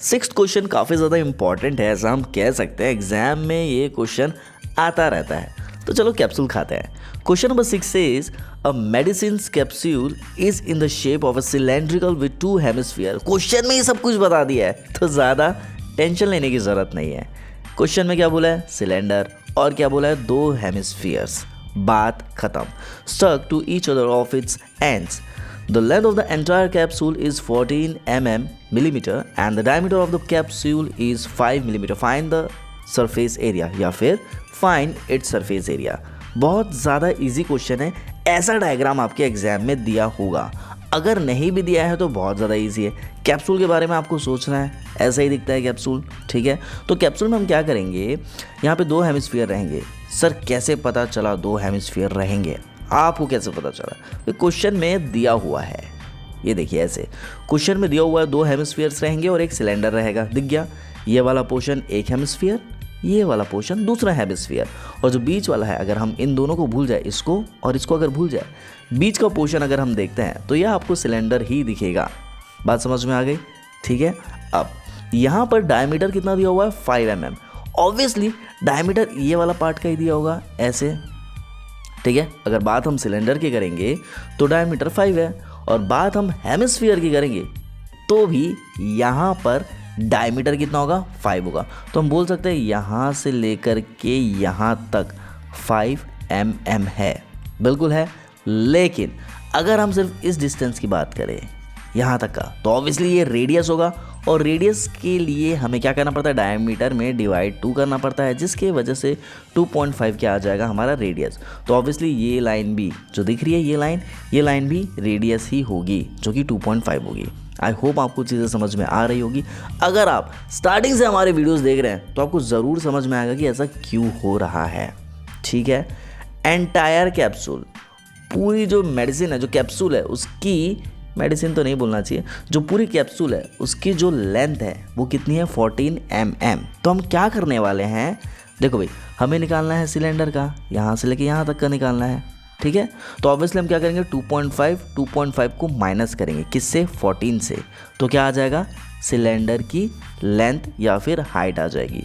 Sixth question काफ़ी ज़्यादा important है, ऐसा हम कह सकते हैं। एग्जाम में ये क्वेश्चन आता रहता है, तो चलो कैप्सूल खाते हैं। Question number 6 is a medicine capsule is in the shape of a cylindrical with 2 hemisphere. Question में ये सब कुछ बता दिया है, तो ज़्यादा टेंशन लेने की ज़रूरत नहीं है। क्वेश्चन में क्या बोला है? सिलेंडर, और क्या बोला है? 2 हेमिस्फीयर्स। बात खत्म। Stuck to each other of its ends. The length of the entire capsule is 14 millimeter and the diameter of the capsule is 5 millimeter. Find the surface area या फिर find its surface area। बहुत ज़्यादा easy question है। ऐसा diagram आपके exam में दिया होगा। अगर नहीं भी दिया है तो बहुत ज़्यादा इजी है। कैप्सूल के बारे में आपको सोचना है, ऐसा ही दिखता है कैप्सूल, ठीक है। तो कैप्सूल में हम क्या करेंगे, यहाँ पे 2 हेमिस्फीयर रहेंगे। सर कैसे पता चला 2 हेमिस्फीयर रहेंगे? आपको कैसे पता चला? तो क्वेश्चन में दिया हुआ है, ये देखिए ऐसे क्वेश्चन में दिया हुआ है 2 हेमिस्फीयर्स रहेंगे और एक सिलेंडर रहेगा। दिख गया? ये वाला पोर्शन एक हेमिस्फीयर, ये वाला पोर्शन दूसरा हेमिस्फीयर, और जो बीच वाला है, अगर हम इन दोनों को भूल जाए, इसको और इसको अगर भूल जाए, बीच का पोर्शन अगर हम देखते हैं तो यह आपको सिलेंडर ही दिखेगा। बात समझ में आ गई? ठीक है। अब यहाँ पर डायमीटर कितना दिया हुआ है? 5 mm। ऑब्वियसली डायमीटर ये वाला पार्ट का ही दिया होगा, ऐसे, ठीक है। अगर बात हम सिलेंडर की करेंगे तो डायमीटर 5 है, और बात हम हेमिस्फीयर की करेंगे तो भी यहाँ पर डायमीटर कितना होगा? 5 होगा। तो हम बोल सकते हैं यहाँ से लेकर के यहाँ तक 5 mm है, बिल्कुल है। लेकिन अगर हम सिर्फ इस डिस्टेंस की बात करें यहाँ तक का, तो ऑब्वियसली ये रेडियस होगा, और रेडियस के लिए हमें क्या करना पड़ता है? डायमीटर में डिवाइड 2 करना पड़ता है, जिसके वजह से 2.5 क्या आ जाएगा? हमारा रेडियस। तो ऑब्वियसली ये लाइन भी जो दिख रही है, ये लाइन भी रेडियस ही होगी, जो कि 2.5 होगी। आई होप आपको चीज़ें समझ में आ रही होगी। अगर आप स्टार्टिंग से हमारे वीडियोज़ देख रहे हैं तो आपको ज़रूर समझ में आएगा कि ऐसा क्यों हो रहा है, ठीक है। एंटायर कैप्सूल, पूरी जो मेडिसिन है, जो कैप्सूल है, उसकी, मेडिसिन तो नहीं बोलना चाहिए, जो पूरी कैप्सूल है उसकी जो लेंथ है वो कितनी है? 14 mm। तो हम क्या करने वाले हैं? देखो भाई, हमें निकालना है सिलेंडर का, यहाँ से लेके यहाँ तक का निकालना है, ठीक है। तो ऑब्वियसली हम क्या करेंगे? 2.5 को माइनस करेंगे, किससे? 14 से। तो क्या आ जाएगा? सिलेंडर की लेंथ या फिर हाइट आ जाएगी।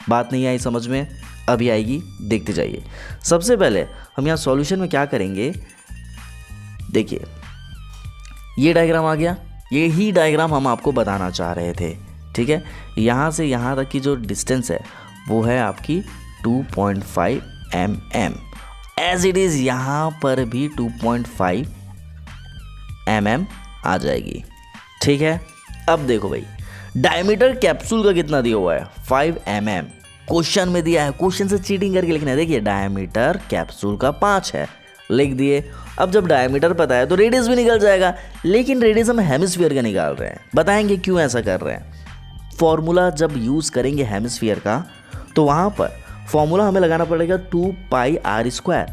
बात नहीं आई समझ में? अभी आएगी, देखते जाइए। सबसे पहले हम यहाँ सॉल्यूशन में क्या करेंगे, देखिए ये डायग्राम आ गया। ये ही डायग्राम हम आपको बताना चाह रहे थे, ठीक है। यहाँ से यहाँ तक की जो डिस्टेंस है वो है आपकी 2.5 mm। एज इट इज़ यहाँ पर भी 2.5 mm आ जाएगी, ठीक है। अब देखो भाई, डायमीटर कैप्सूल का कितना दिया हुआ है? 5 mm। क्वेश्चन में दिया है, क्वेश्चन से चीटिंग करके लिखना है। देखिए डायमीटर कैप्सूल का 5 है, लिख दिए। अब जब डायमीटर पता है तो रेडियस भी निकल जाएगा, लेकिन रेडियस हम हेमिस्फीयर का निकाल रहे हैं। बताएंगे क्यों ऐसा कर रहे हैं। फॉर्मूला जब यूज़ करेंगे हेमिस्फीयर का, तो वहाँ पर फॉर्मूला हमें लगाना पड़ेगा 2πr²।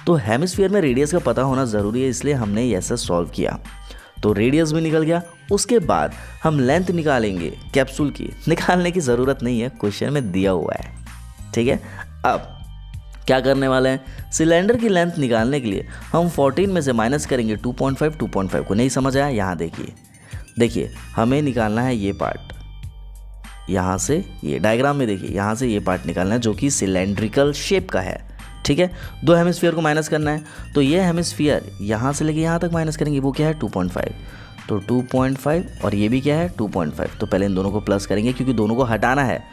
तो हेमिस्फीयर में रेडियस का पता होना ज़रूरी है, इसलिए हमने ऐसा सॉल्व किया। तो रेडियस भी निकल गया। उसके बाद हम लेंथ निकालेंगे कैप्सूल की, निकालने की ज़रूरत नहीं है, क्वेश्चन में दिया हुआ है, ठीक है। अब क्या करने वाले हैं? सिलेंडर की लेंथ निकालने के लिए हम 14 में से माइनस करेंगे 2.5 को। नहीं समझ आया? यहाँ देखिए हमें निकालना है ये पार्ट, यहाँ से ये डायग्राम में देखिए, यहाँ से ये पार्ट निकालना है जो कि सिलेंड्रिकल शेप का है, ठीक है। 2 हेमिस्फीयर को माइनस करना है, तो ये हेमिस्फीयर यहाँ से लेके यहाँ तक माइनस करेंगे, वो क्या है? 2.5। तो 2.5 और ये भी क्या है? 2.5। तो पहले इन दोनों को प्लस करेंगे क्योंकि दोनों को हटाना है।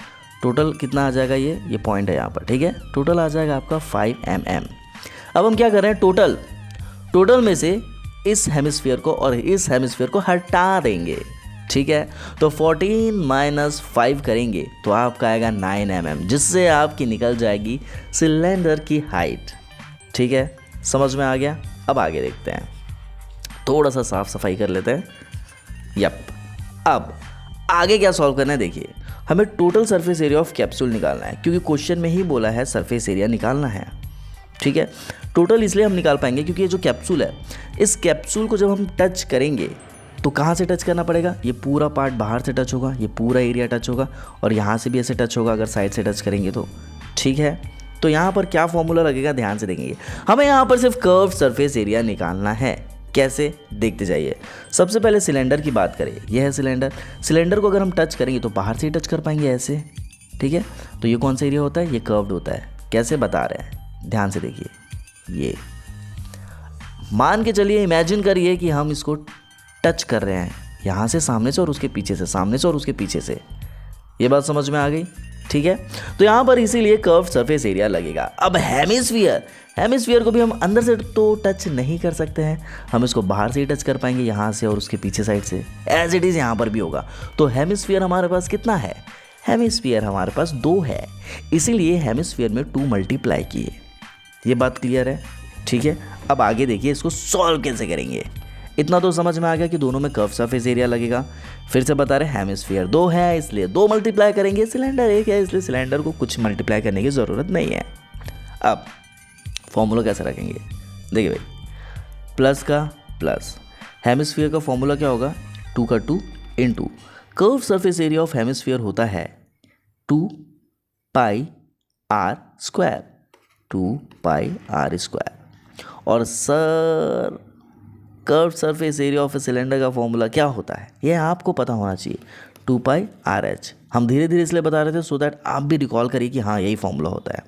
टोटल कितना आ जाएगा? ये पॉइंट है यहाँ पर, ठीक है। टोटल आ जाएगा आपका 5 mm। अब हम क्या कर रहे हैं? टोटल में से इस हेमिस्फीयर को और इस हेमिस्फीयर को हटा देंगे, ठीक है। तो 14 - 5 करेंगे तो आपका आएगा 9 mm, जिससे आपकी निकल जाएगी सिलेंडर की हाइट, ठीक है। समझ में आ गया? अब आगे देखते हैं, थोड़ा सा साफ सफाई कर लेते हैं। यप, अब आगे क्या सॉल्व करना है? देखिए हमें total surface area of capsule निकालना है, क्योंकि क्वेश्चन में ही बोला है सरफेस एरिया निकालना है, ठीक है। टोटल इसलिए हम निकाल पाएंगे क्योंकि ये जो कैप्सूल है, इस कैप्सूल को जब हम टच करेंगे तो कहाँ से टच करना पड़ेगा? ये पूरा पार्ट बाहर से टच होगा, ये पूरा एरिया टच होगा, और यहाँ से भी ऐसे टच होगा अगर साइड से टच करेंगे तो, ठीक है। तो यहाँ पर क्या फॉर्मूला लगेगा? ध्यान से देखेंगे। हमें यहाँ पर सिर्फ कर्व सरफेस एरिया निकालना है कैसे, देखते जाइए। सबसे पहले सिलेंडर की बात करें, यह है सिलेंडर। सिलेंडर को अगर हम टच करेंगे तो बाहर से ही टच कर पाएंगे ऐसे, ठीक है। तो ये कौन सा एरिया होता है, ये कर्व्ड होता है। कैसे बता रहे हैं, ध्यान से देखिए। ये मान के चलिए, इमेजिन करिए कि हम इसको टच कर रहे हैं यहाँ से सामने से और उसके पीछे से, सामने से और उसके पीछे से। ये बात समझ में आ गई, ठीक है। तो यहाँ पर इसीलिए कर्व्ड सरफेस एरिया लगेगा। अब हेमिस्फीयर, हेमिस्फीयर को भी हम अंदर से तो टच नहीं कर सकते हैं, हम इसको बाहर से ही टच कर पाएंगे, यहाँ से और उसके पीछे साइड से। एज इट इज़ यहाँ पर भी होगा। तो हेमिस्फीयर हमारे पास कितना है, हेमिस्फीयर हमारे पास 2 है, इसीलिए हेमिस्फीयर में 2 मल्टीप्लाई किए। ये बात क्लियर है, ठीक है। अब आगे देखिए इसको सॉल्व कैसे करेंगे। इतना तो समझ में आ गया कि दोनों में कर्व सरफेस एरिया लगेगा। फिर से बता रहे, हेमिस्फीयर 2 है इसलिए 2 मल्टीप्लाई करेंगे, सिलेंडर 1 है इसलिए सिलेंडर को कुछ मल्टीप्लाई करने की ज़रूरत नहीं है। अब फॉर्मूला कैसे रखेंगे, देखिए भाई, प्लस का प्लस, हेमिस्फीयर का फॉर्मूला क्या होगा, 2 का 2 into curve surface area of hemisphere होता है 2 pi R square, 2 pi R square. और sir curve surface area of a cylinder का फॉर्मूला क्या होता है, यह आपको पता होना चाहिए, 2 पाई आर एच। हम धीरे धीरे इसलिए बता रहे थे सो दैट आप भी रिकॉल करिए कि हाँ यही फॉर्मूला होता है।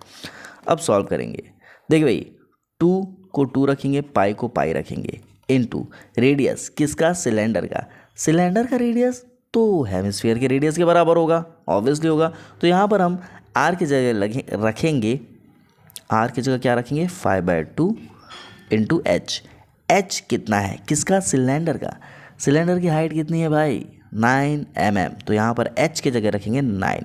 अब सॉल्व करेंगे, देखिए भाई, 2 को 2 रखेंगे, पाई को पाई रखेंगे, इनटू रेडियस किसका, सिलेंडर का। सिलेंडर का रेडियस तो हेमिस्फीयर के रेडियस के बराबर होगा, ऑब्वियसली होगा। तो यहाँ पर हम आर की जगह रखेंगे, आर की जगह क्या रखेंगे, 5/2 इंटू एच। एच कितना है, किसका, सिलेंडर का। सिलेंडर की हाइट कितनी है भाई, 9 mm। तो यहाँ पर एच की जगह रखेंगे 9,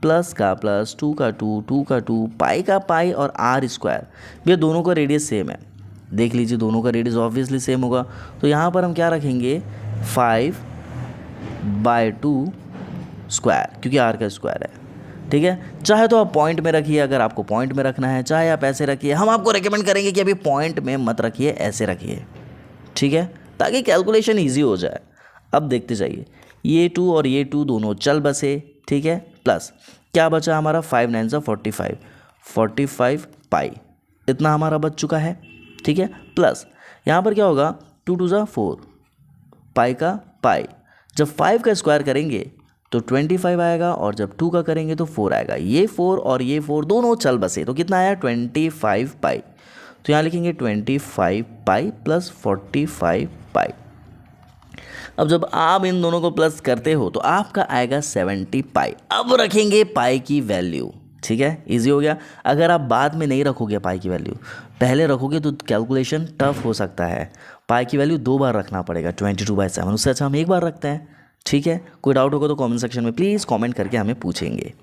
प्लस का प्लस, 2 का 2, 2 का 2, पाई का पाई और आर स्क्वायर। भैया दोनों का रेडियस सेम है, देख लीजिए दोनों का रेडियस ऑब्वियसली सेम होगा। तो यहाँ पर हम क्या रखेंगे, 5/2 स्क्वायर, क्योंकि आर का स्क्वायर है, ठीक है। चाहे तो आप पॉइंट में रखिए, अगर आपको पॉइंट में रखना है, चाहे आप ऐसे रखिए। हम आपको रेकमेंड करेंगे कि अभी पॉइंट में मत रखिए, ऐसे रखिए, ठीक है, ताकि कैलकुलेशन इजी हो जाए। अब देखते जाइए, ये 2 और ये 2 दोनों चल बसे, ठीक है। प्लस क्या बचा हमारा, 5 9 से 45, 45 पाई, इतना हमारा बच चुका है, ठीक है। प्लस यहाँ पर क्या होगा, 2 2 जा 4, पाई का पाई। जब 5 का स्क्वायर करेंगे तो 25 आएगा, और जब 2 का करेंगे तो 4 आएगा। ये 4 और ये 4 दोनों चल बसे, तो कितना आया, 25 पाई। तो यहाँ लिखेंगे 25 पाई प्लस 45 पाई। अब जब आप इन दोनों को प्लस करते हो तो आपका आएगा 70 पाई। अब रखेंगे पाई की वैल्यू, ठीक है, इजी हो गया। अगर आप बाद में नहीं रखोगे पाई की वैल्यू, पहले रखोगे तो कैलकुलेशन टफ हो सकता है। पाई की वैल्यू 2 बार रखना पड़ेगा, 22/7। उससे अच्छा हम 1 बार रखते हैं, ठीक है। कोई डाउट होगा तो कमेंट सेक्शन में प्लीज़ कमेंट करके हमें पूछेंगे।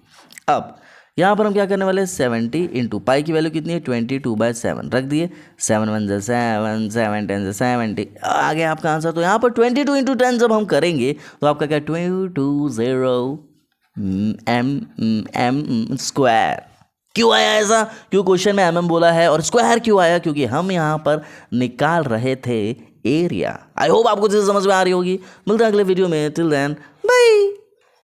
अब यहाँ पर हम क्या करने वाले हैं, 70 इंटू पाई की वैल्यू कितनी है, 22/7 रख दिए, 7 1 7 7 10 70, आ गया आपका आंसर। तो यहाँ पर 22 इंटू 10 जब हम करेंगे तो आपका क्या, 220 mm स्क्वायर। क्यों आया ऐसा, क्यों क्वेश्चन में mm बोला है और स्क्वायर क्यों आया, क्योंकि हम यहाँ पर निकाल रहे थे एरिया। आई होप आपको चीज़ समझ में आ रही होगी। मिलते हैं अगले वीडियो में, टिल देन बाय।